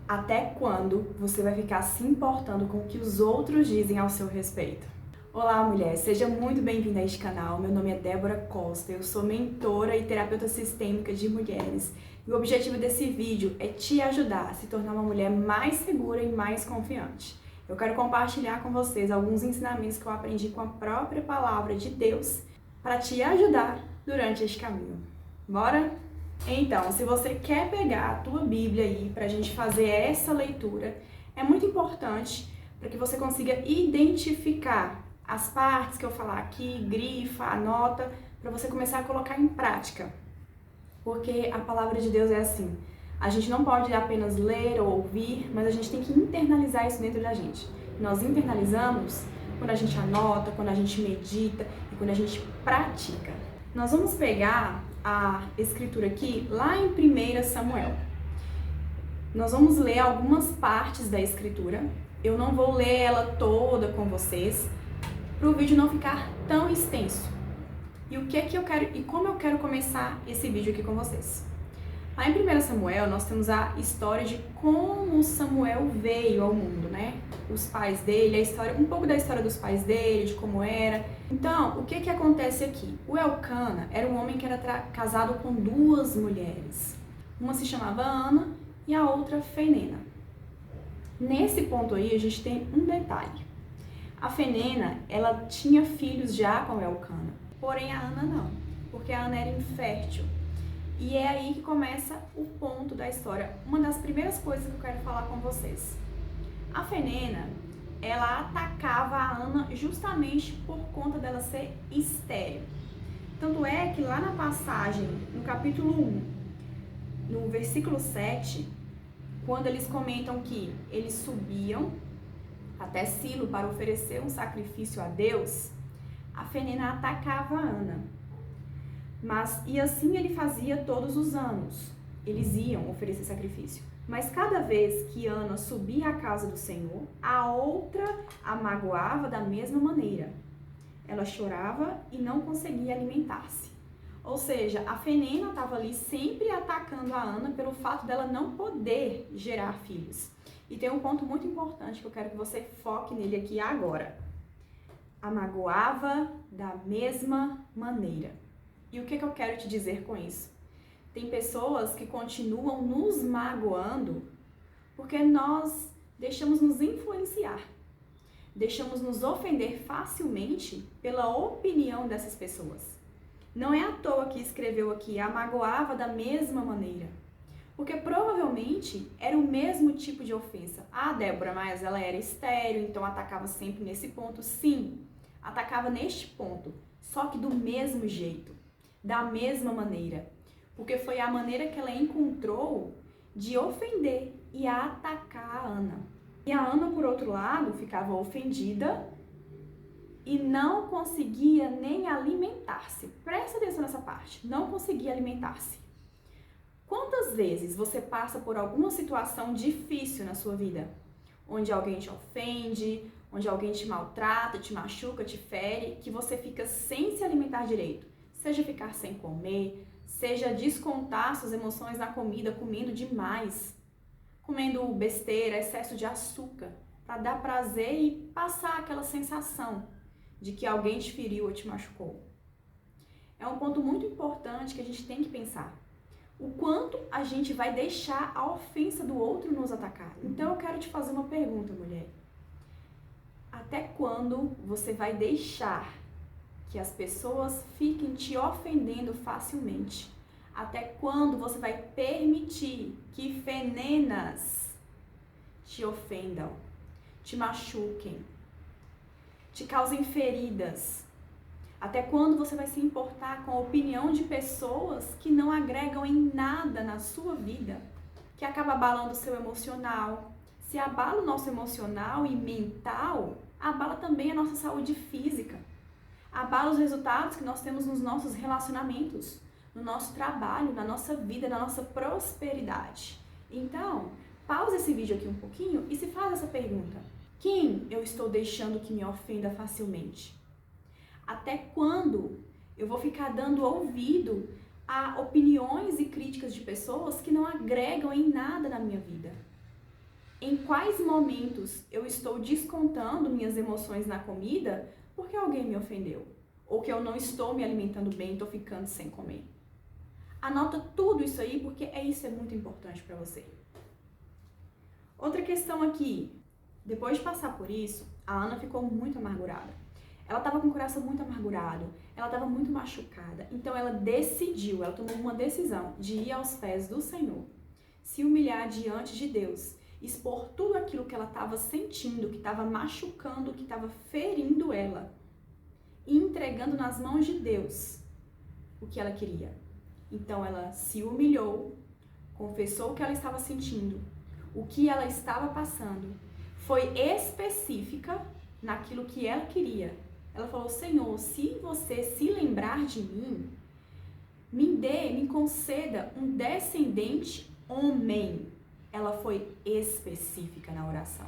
Até quando você vai ficar se importando com o que os outros dizem ao seu respeito? Olá, mulher! Seja muito bem-vinda a este canal. Meu nome é Débora Costa, eu sou mentora e terapeuta sistêmica de mulheres. E o objetivo desse vídeo é te ajudar a se tornar uma mulher mais segura e mais confiante. Eu quero compartilhar com vocês alguns ensinamentos que eu aprendi com a própria palavra de Deus para te ajudar durante este caminho. Bora? Então, se você quer pegar a tua Bíblia aí para a gente fazer essa leitura, é muito importante para que você consiga identificar as partes que eu falar aqui, grifa, anota, para você começar a colocar em prática. Porque a palavra de Deus é assim, a gente não pode apenas ler ou ouvir, mas a gente tem que internalizar isso dentro da gente. Nós internalizamos quando a gente anota, quando a gente medita e quando a gente pratica. Nós vamos pegar a escritura aqui lá em 1 Samuel. Nós vamos ler algumas partes da escritura. Eu não vou ler ela toda com vocês, para o vídeo não ficar tão extenso. E o que é que eu quero e como eu quero começar esse vídeo aqui com vocês. Lá em 1 Samuel, nós temos a história de como Samuel veio ao mundo, né? Os pais dele, a história, um pouco da história dos pais dele, de como era. Então, o que que acontece aqui? O Elcana era um homem que era casado com duas mulheres. Uma se chamava Ana e a outra Fenena. Nesse ponto aí, a gente tem um detalhe. A Fenena, ela tinha filhos já com o Elcana, porém a Ana não, porque a Ana era infértil. E é aí que começa o ponto da história, uma das primeiras coisas que eu quero falar com vocês. A Fenena, ela atacava a Ana justamente por conta dela ser estéril. Tanto é que lá na passagem, no capítulo 1, no versículo 7, quando eles comentam que eles subiam até Silo para oferecer um sacrifício a Deus, a Fenena atacava a Ana. E assim ele fazia todos os anos. Eles iam oferecer sacrifício. Mas cada vez que Ana subia à casa do Senhor, a outra a magoava da mesma maneira. Ela chorava e não conseguia alimentar-se. Ou seja, a Fenena estava ali sempre atacando a Ana pelo fato dela não poder gerar filhos. E tem um ponto muito importante que eu quero que você foque nele aqui agora. A magoava da mesma maneira. E o que eu quero te dizer com isso? Tem pessoas que continuam nos magoando porque nós deixamos nos influenciar. Deixamos nos ofender facilmente pela opinião dessas pessoas. Não é à toa que escreveu aqui, a magoava da mesma maneira. Porque provavelmente era o mesmo tipo de ofensa. Ah, Débora, mas ela era estéril, então atacava sempre nesse ponto. Sim, atacava neste ponto, só que do mesmo jeito, da mesma maneira. Porque foi a maneira que ela encontrou de ofender e atacar a Ana. E a Ana, por outro lado, ficava ofendida e não conseguia nem alimentar-se. Presta atenção nessa parte, não conseguia alimentar-se. Quantas vezes você passa por alguma situação difícil na sua vida? Onde alguém te ofende, onde alguém te maltrata, te machuca, te fere, que você fica sem se alimentar direito. Seja ficar sem comer, seja descontar suas emoções na comida, comendo demais. Comendo besteira, excesso de açúcar, para dar prazer e passar aquela sensação de que alguém te feriu ou te machucou. É um ponto muito importante que a gente tem que pensar. O quanto a gente vai deixar a ofensa do outro nos atacar. Então eu quero te fazer uma pergunta, mulher. Até quando você vai deixar que as pessoas fiquem te ofendendo facilmente? Até quando você vai permitir que fenenas te ofendam, te machuquem, te causem feridas? Até quando você vai se importar com a opinião de pessoas que não agregam em nada na sua vida, que acaba abalando o seu emocional? Se abala o nosso emocional e mental, abala também a nossa saúde física. Abala os resultados que nós temos nos nossos relacionamentos, no nosso trabalho, na nossa vida, na nossa prosperidade. Então, pausa esse vídeo aqui um pouquinho e se faz essa pergunta. Quem eu estou deixando que me ofenda facilmente? Até quando eu vou ficar dando ouvido a opiniões e críticas de pessoas que não agregam em nada na minha vida? Em quais momentos eu estou descontando minhas emoções na comida porque alguém me ofendeu? Ou que eu não estou me alimentando bem, estou ficando sem comer? Anota tudo isso aí, porque isso é muito importante para você. Outra questão aqui, depois de passar por isso, a Ana ficou muito amargurada. Ela estava com o coração muito amargurado, ela estava muito machucada, então ela tomou uma decisão de ir aos pés do Senhor, se humilhar diante de Deus, expor tudo aquilo que ela estava sentindo, que estava machucando, que estava ferindo ela, e entregando nas mãos de Deus o que ela queria. Então ela se humilhou, confessou o que ela estava sentindo, o que ela estava passando, foi específica naquilo que ela queria. Ela falou: Senhor, se você se lembrar de mim, me conceda um descendente homem. Ela foi específica na oração.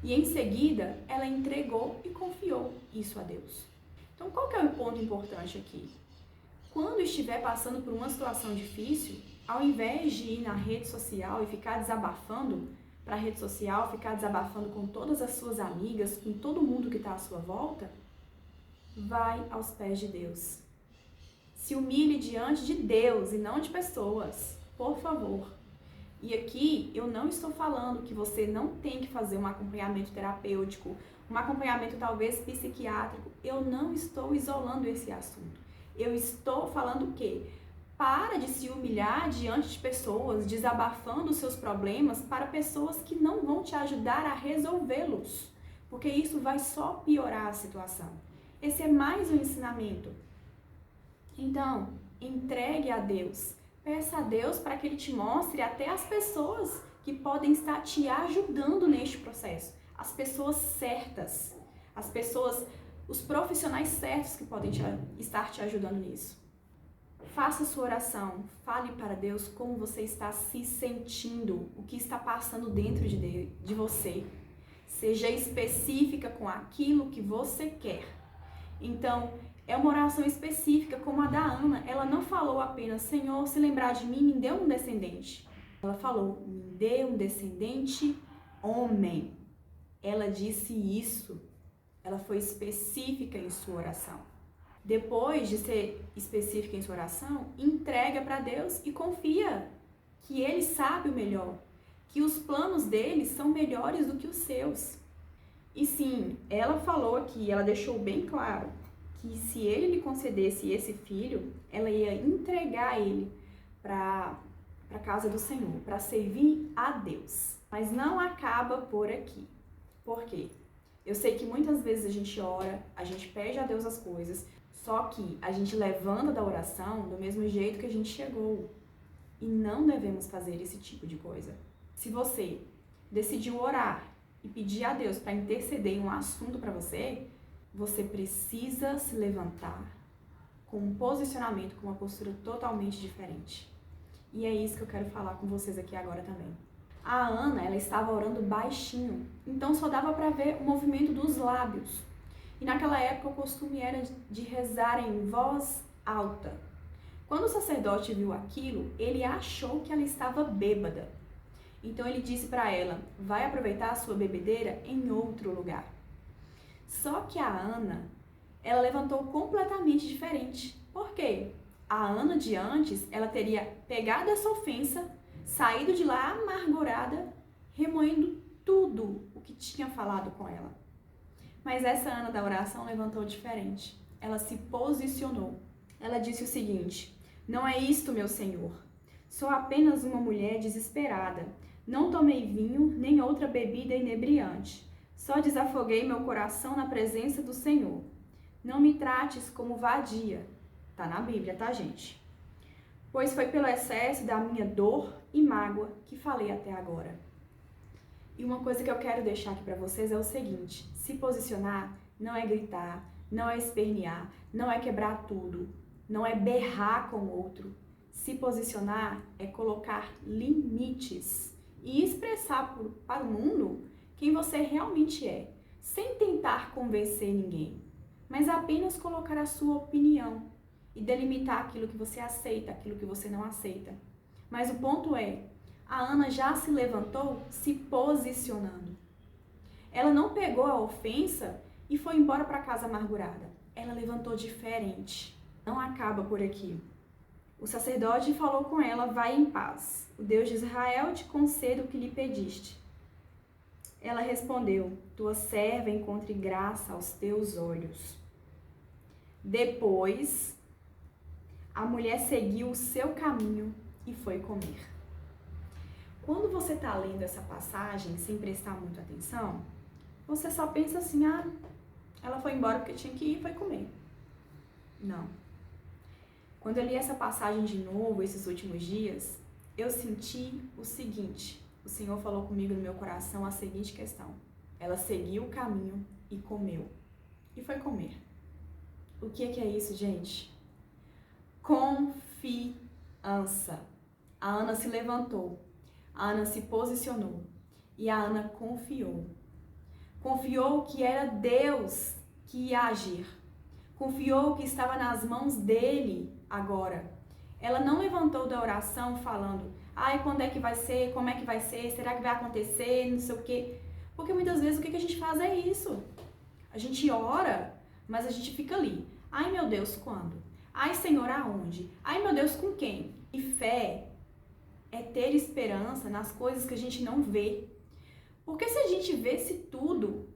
E em seguida, ela entregou e confiou isso a Deus. Então, qual que é o ponto importante aqui? Quando estiver passando por uma situação difícil, ao invés de ir na rede social e ficar desabafando para a rede social, ficar desabafando com todas as suas amigas, com todo mundo que está à sua volta, vai aos pés de Deus. Se humilhe diante de Deus e não de pessoas, por favor. E aqui eu não estou falando que você não tem que fazer um acompanhamento terapêutico, um acompanhamento talvez psiquiátrico. Eu não estou isolando esse assunto. Eu estou falando que para de se humilhar diante de pessoas, desabafando os seus problemas para pessoas que não vão te ajudar a resolvê-los, porque isso vai só piorar a situação. Esse é mais um ensinamento. Então, entregue a Deus. Peça a Deus para que Ele te mostre até as pessoas que podem estar te ajudando neste processo. As pessoas certas, os profissionais certos que podem estar te ajudando nisso. Faça sua oração, fale para Deus como você está se sentindo, o que está passando dentro de você. Seja específica com aquilo que você quer. Então, é uma oração específica, como a da Ana. Ela não falou apenas: Senhor, se lembrar de mim, me dê um descendente. Ela falou: me dê um descendente homem. Ela disse isso. Ela foi específica em sua oração. Depois de ser específica em sua oração, entrega para Deus e confia que Ele sabe o melhor, que os planos dele são melhores do que os seus. E sim, ela falou aqui, ela deixou bem claro que se ele lhe concedesse esse filho, ela ia entregar ele para a casa do Senhor, para servir a Deus. Mas não acaba por aqui. Por quê? Eu sei que muitas vezes a gente ora, a gente pede a Deus as coisas, só que a gente levanta da oração do mesmo jeito que a gente chegou. E não devemos fazer esse tipo de coisa. Se você decidiu orar e pedir a Deus para interceder em um assunto para você, você precisa se levantar com um posicionamento, com uma postura totalmente diferente. E é isso que eu quero falar com vocês aqui agora também. A Ana, ela estava orando baixinho, então só dava para ver o movimento dos lábios. E naquela época o costume era de rezar em voz alta. Quando o sacerdote viu aquilo, ele achou que ela estava bêbada. Então ele disse para ela: vai aproveitar a sua bebedeira em outro lugar. Só que a Ana, ela levantou completamente diferente. Por quê? A Ana de antes, ela teria pegado essa ofensa, saído de lá amargurada, remoendo tudo o que tinha falado com ela. Mas essa Ana da oração levantou diferente. Ela se posicionou. Ela disse o seguinte: não é isto, meu Senhor. Sou apenas uma mulher desesperada. Não tomei vinho, nem outra bebida inebriante. Só desafoguei meu coração na presença do Senhor. Não me trates como vadia. Tá na Bíblia, tá, gente? Pois foi pelo excesso da minha dor e mágoa que falei até agora. E uma coisa que eu quero deixar aqui para vocês é o seguinte: se posicionar não é gritar, não é espernear, não é quebrar tudo, não é berrar com o outro. Se posicionar é colocar limites e expressar para o mundo quem você realmente é, sem tentar convencer ninguém, mas apenas colocar a sua opinião e delimitar aquilo que você aceita, aquilo que você não aceita. Mas o ponto é, a Ana já se levantou se posicionando. Ela não pegou a ofensa e foi embora para casa amargurada. Ela levantou diferente. Não acaba por aqui. O sacerdote falou com ela: vai em paz. O Deus de Israel te conceda o que lhe pediste. Ela respondeu: tua serva encontre graça aos teus olhos. Depois, a mulher seguiu o seu caminho e foi comer. Quando você está lendo essa passagem sem prestar muita atenção, você só pensa assim: ah, ela foi embora porque tinha que ir e foi comer. Não. Quando eu li essa passagem de novo, esses últimos dias, eu senti o seguinte: o Senhor falou comigo no meu coração a seguinte questão. Ela seguiu o caminho e comeu. E foi comer. O que é isso, gente? Confiança. A Ana se levantou. A Ana se posicionou. E a Ana confiou. Confiou que era Deus que ia agir. Confiou que estava nas mãos dele agora. Ela não levantou da oração falando: ai, quando é que vai ser? Como é que vai ser? Será que vai acontecer? Não sei o quê. Porque muitas vezes o que a gente faz é isso. A gente ora, mas a gente fica ali. Ai, meu Deus, quando? Ai, Senhor, aonde? Ai, meu Deus, com quem? E fé é ter esperança nas coisas que a gente não vê. Porque se a gente vesse tudo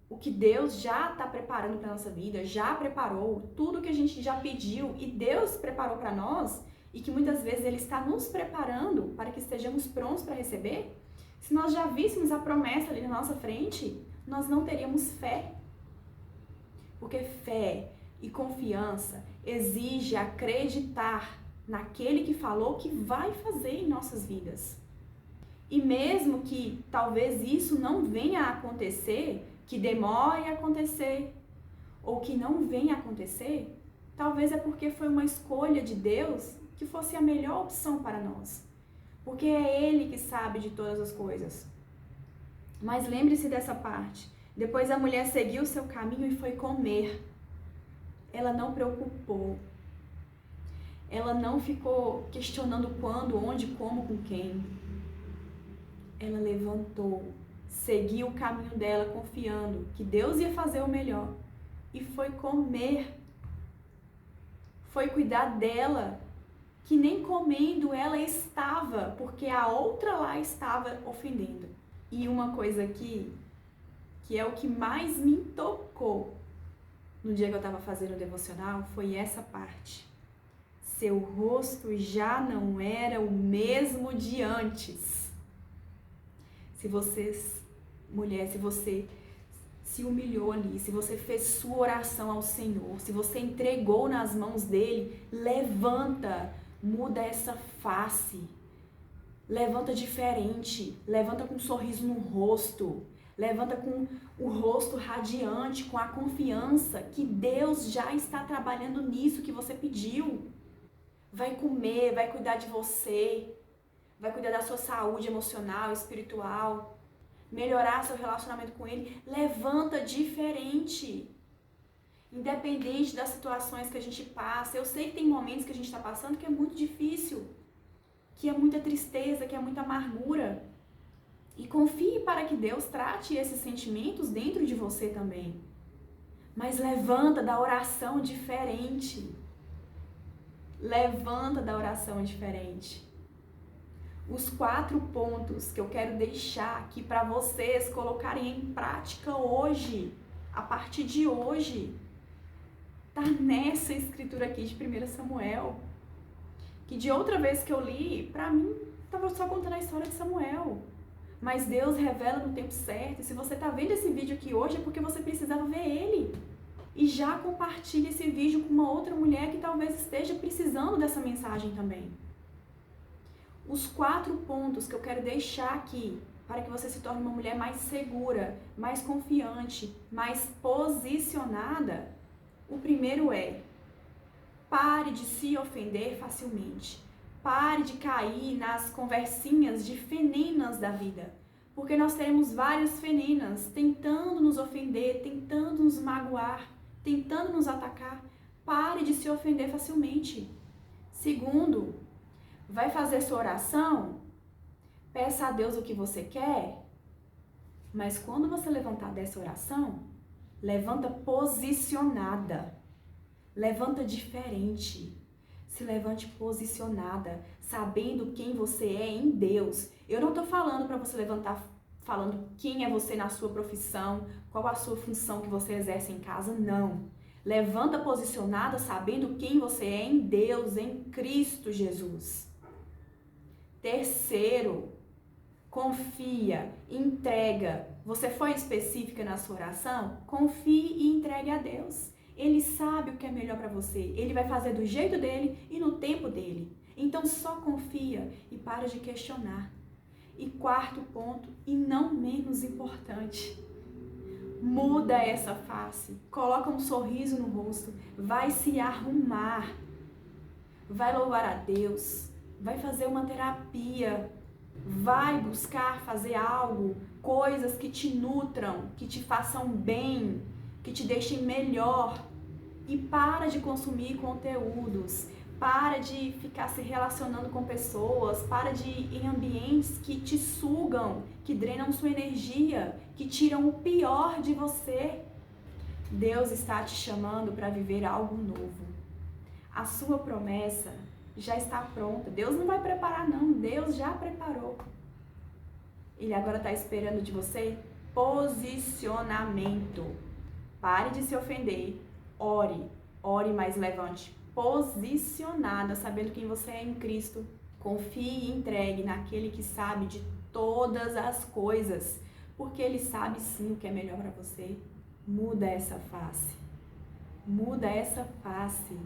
o que Deus já está preparando para a nossa vida, já preparou, tudo que a gente já pediu e Deus preparou para nós, e que muitas vezes Ele está nos preparando para que estejamos prontos para receber, se nós já víssemos a promessa ali na nossa frente, nós não teríamos fé. Porque fé e confiança exige acreditar naquele que falou que vai fazer em nossas vidas. E mesmo que talvez isso não venha a acontecer, que demore a acontecer, ou que não venha a acontecer, talvez é porque foi uma escolha de Deus que fosse a melhor opção para nós. Porque é Ele que sabe de todas as coisas. Mas lembre-se dessa parte. Depois a mulher seguiu o seu caminho e foi comer. Ela não preocupou. Ela não ficou questionando quando, onde, como, com quem. Ela levantou, seguiu o caminho dela, confiando que Deus ia fazer o melhor. E foi comer. Foi cuidar dela, que nem comendo ela estava, porque a outra lá estava ofendendo. E uma coisa aqui, que é o que mais me tocou no dia que eu estava fazendo o devocional, foi essa parte. Seu rosto já não era o mesmo de antes. Se você, mulher, se você se humilhou ali, se você fez sua oração ao Senhor, se você entregou nas mãos dele, levanta, muda essa face. Levanta diferente, levanta com um sorriso no rosto, levanta com o rosto radiante, com a confiança que Deus já está trabalhando nisso que você pediu. Vai comer, vai cuidar de você, vai cuidar da sua saúde emocional, espiritual, melhorar seu relacionamento com Ele. Levanta diferente, independente das situações que a gente passa. Eu sei que tem momentos que a gente está passando que é muito difícil, que é muita tristeza, que é muita amargura. E confie para que Deus trate esses sentimentos dentro de você também. Mas levanta da oração diferente. Levanta da oração diferente. Os 4 pontos que eu quero deixar aqui para vocês colocarem em prática hoje, a partir de hoje, tá nessa escritura aqui de 1 Samuel. Que de outra vez que eu li, para mim, estava só contando a história de Samuel. Mas Deus revela no tempo certo. E se você está vendo esse vídeo aqui hoje, é porque você precisava ver ele. E já compartilhe esse vídeo com uma outra mulher que talvez esteja precisando dessa mensagem também. Os 4 pontos que eu quero deixar aqui, para que você se torne uma mulher mais segura, mais confiante, mais posicionada. O primeiro é: pare de se ofender facilmente. Pare de cair nas conversinhas de feninas da vida. Porque nós teremos várias feninas tentando nos ofender, tentando nos magoar, tentando nos atacar. Pare de se ofender facilmente. Segundo, vai fazer sua oração? peça a Deus o que você quer, mas quando você levantar dessa oração, levanta posicionada, levanta diferente. Se levante posicionada, sabendo quem você é em Deus. Eu não estou falando para você levantar falando quem é você na sua profissão, qual a sua função que você exerce em casa, não. Levanta posicionada, sabendo quem você é em Deus, em Cristo Jesus. Terceiro, confia, entrega. Você foi específica na sua oração? Confie e entregue a Deus. Ele sabe o que é melhor para você. Ele vai fazer do jeito dele e no tempo dele. Então só confia e para de questionar. E quarto ponto, e não menos importante, muda essa face. Coloca um sorriso no rosto. Vai se arrumar. Vai louvar a Deus. Vai fazer uma terapia. Vai buscar fazer algo, coisas que te nutram, que te façam bem, que te deixem melhor. E para de consumir conteúdos, para de ficar se relacionando com pessoas, para de ir em ambientes que te sugam, que drenam sua energia, que tiram o pior de você. Deus está te chamando para viver algo novo. A sua promessa já está pronta. Deus não vai preparar não, Deus já preparou. Ele agora está esperando de você posicionamento. Pare de se ofender, ore, mas levante posicionada, sabendo quem você é em Cristo. Confie e entregue naquele que sabe de todas as coisas, porque Ele sabe sim o que é melhor para você. Muda essa face, muda essa face.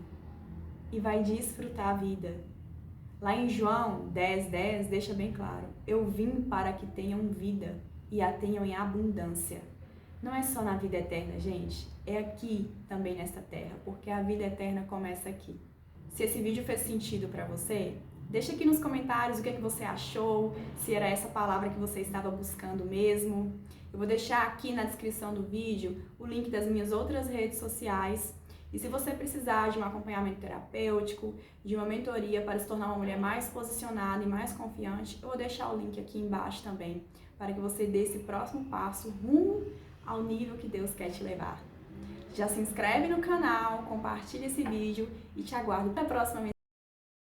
E vai desfrutar a vida. Lá em João 10:10 deixa bem claro: eu vim para que tenham vida e a tenham em abundância. Não é só na vida eterna, gente, é aqui também nesta terra, porque a vida eterna começa aqui. Se esse vídeo fez sentido para você, deixa aqui nos comentários o que você achou, se era essa palavra que você estava buscando mesmo. Eu vou deixar aqui na descrição do vídeo o link das minhas outras redes sociais. E se você precisar de um acompanhamento terapêutico, de uma mentoria para se tornar uma mulher mais posicionada e mais confiante, eu vou deixar o link aqui embaixo também, para que você dê esse próximo passo rumo ao nível que Deus quer te levar. Já se inscreve no canal, compartilha esse vídeo e te aguardo até a próxima.